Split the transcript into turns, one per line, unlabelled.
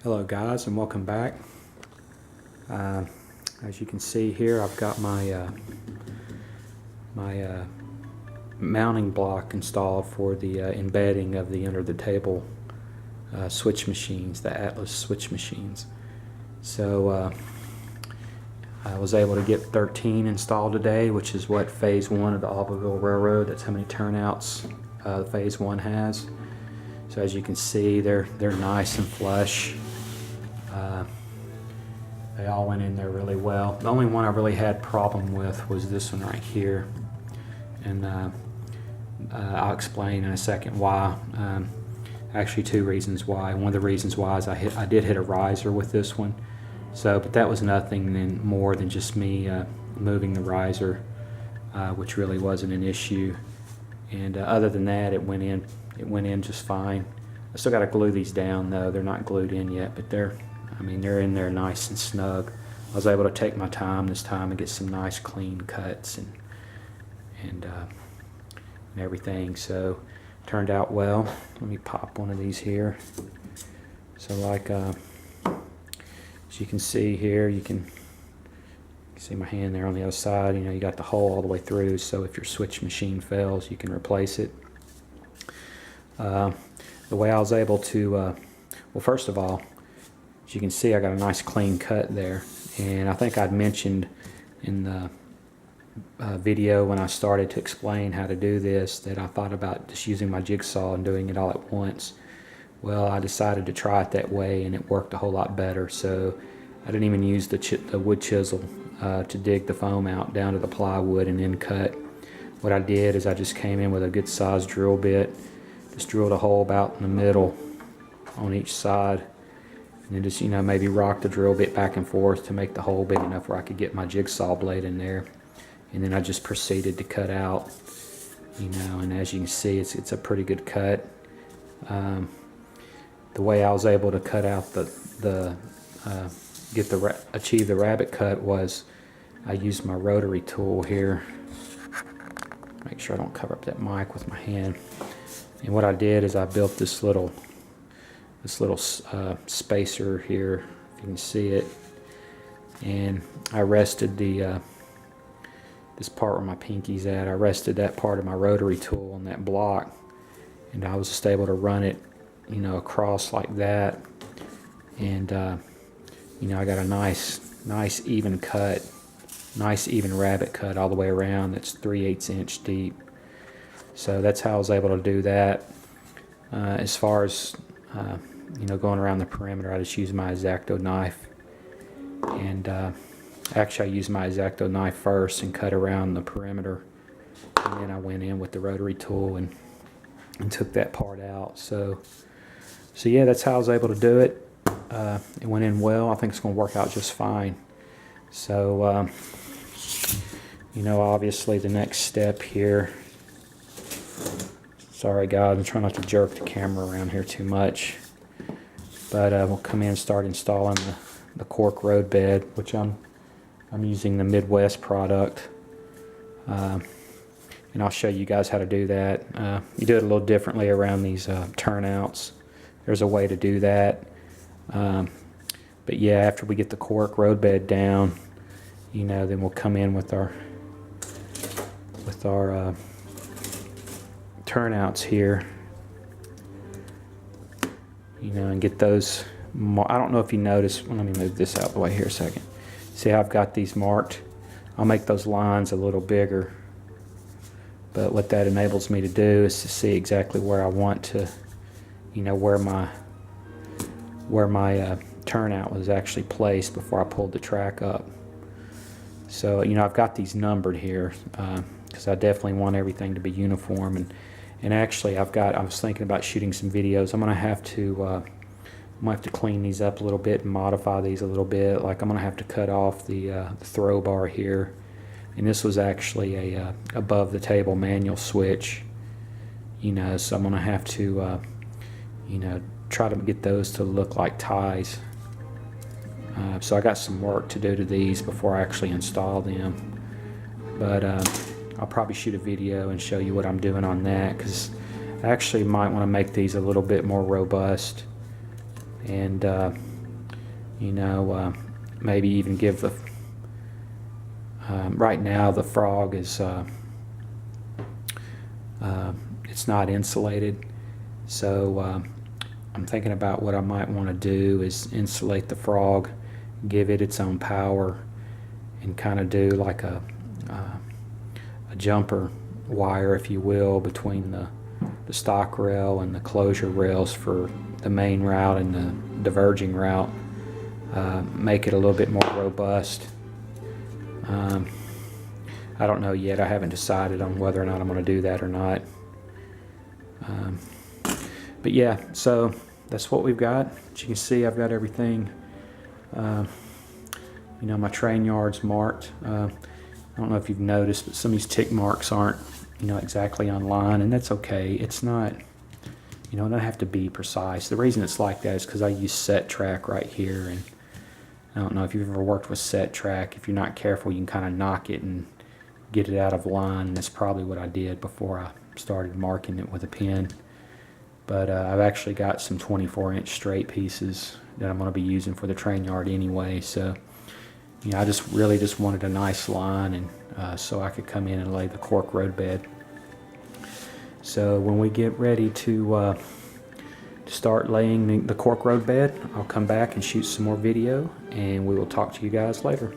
Hello guys, and welcome back. As you can see here, I've got my mounting block installed for the embedding of the under the table switch machines, the Atlas switch machines. So I was able to get 13 installed today, which is what phase 1 of the Alvaville Railroad, that's how many turnouts phase 1 has. So as you can see, they're nice and flush. They all went in there really well. The only one I really had problem with was this one right here, and I'll explain in a second why. Actually, two reasons why. One of the reasons why is I did hit a riser with this one, but that was nothing more than just me moving the riser, which really wasn't an issue. And other than that, it went in just fine. I still got to glue these down though. They're not glued in yet, but they're in there nice and snug. I was able to take my time this time and get some nice clean cuts and everything. So turned out well. Let me pop one of these here. So like as you can see here, you can see my hand there on the other side. You know, you got the hole all the way through, so if your switch machine fails, you can replace it. The way I was able to, well, first of all, as you can see, I got a nice clean cut there, and I think I'd mentioned in the video when I started to explain how to do this that I thought about just using my jigsaw and doing it all at once. Well, I decided to try it that way, and it worked a whole lot better. So I didn't even use the wood chisel to dig the foam out down to the plywood and then cut. What I did is I just came in with a good sized drill bit, just drilled a hole about in the middle on each side, and then just, you know, maybe rock the drill bit back and forth to make the hole big enough where I could get my jigsaw blade in there. And then I just proceeded to cut out, you know, and as you can see, it's a pretty good cut. The way I was able to cut out achieve the rabbit cut was I used my rotary tool here. Make sure I don't cover up that mic with my hand. And what I did is I built this little spacer here, if you can see it, and I rested this part where my pinky's at. I rested that part of my rotary tool on that block, and I was just able to run it, you know, across like that, and you know, I got a nice even cut, nice even rabbit cut all the way around. That's 3/8 inch deep. So that's how I was able to do that. As far as you know, going around the perimeter, I just used my X-Acto knife, and actually I used my X-Acto knife first and cut around the perimeter, and then I went in with the rotary tool and took that part out. So yeah, that's how I was able to do it. It went in well. I think it's going to work out just fine. So you know, obviously the next step here, sorry guys, I'm trying not to jerk the camera around here too much, but we'll come in and start installing the Cork Roadbed, which I'm using the Midwest product, and I'll show you guys how to do that. You do it a little differently around these turnouts. There's a way to do that, but yeah, after we get the Cork Roadbed down, you know, then we'll come in with our turnouts here, you know, and get those. I don't know if you notice. Well, let me move this out of the way here a second. See how I've got these marked? I'll make those lines a little bigger, but what that enables me to do is to see exactly where I want to, you know, where my turnout was actually placed before I pulled the track up. So, you know, I've got these numbered here because I definitely want everything to be uniform. And actually, I was thinking about shooting some videos. I'm gonna have to clean these up a little bit and modify these a little bit. Like, I'm gonna have to cut off the throw bar here, and this was actually a above the table manual switch, you know, so I'm gonna have to you know, try to get those to look like ties. So I got some work to do to these before I actually install them, but I'll probably shoot a video and show you what I'm doing on that, because I actually might want to make these a little bit more robust and You know, maybe even give the, right now the frog is, it's not insulated. So I'm thinking about what I might want to do is insulate the frog, give it its own power, and kind of do like a jumper wire, if you will, between the stock rail and the closure rails for the main route and the diverging route. Make it a little bit more robust. I don't know yet. I haven't decided on whether or not I'm going to do that or not. But yeah, so that's what we've got. As you can see, I've got everything. You know, my train yard's marked. I don't know if you've noticed, but some of these tick marks aren't, you know, exactly on line, and that's okay. It's not, you know, it doesn't have to be precise. The reason it's like that is because I use set track right here, and I don't know if you've ever worked with set track. If you're not careful, you can kind of knock it and get it out of line. That's probably what I did before I started marking it with a pen. But I've actually got some 24-inch straight pieces that I'm going to be using for the train yard anyway. So, you know, I just really just wanted a nice line, and so I could come in and lay the Cork Roadbed. So when we get ready to start laying the Cork Roadbed, I'll come back and shoot some more video, and we will talk to you guys later.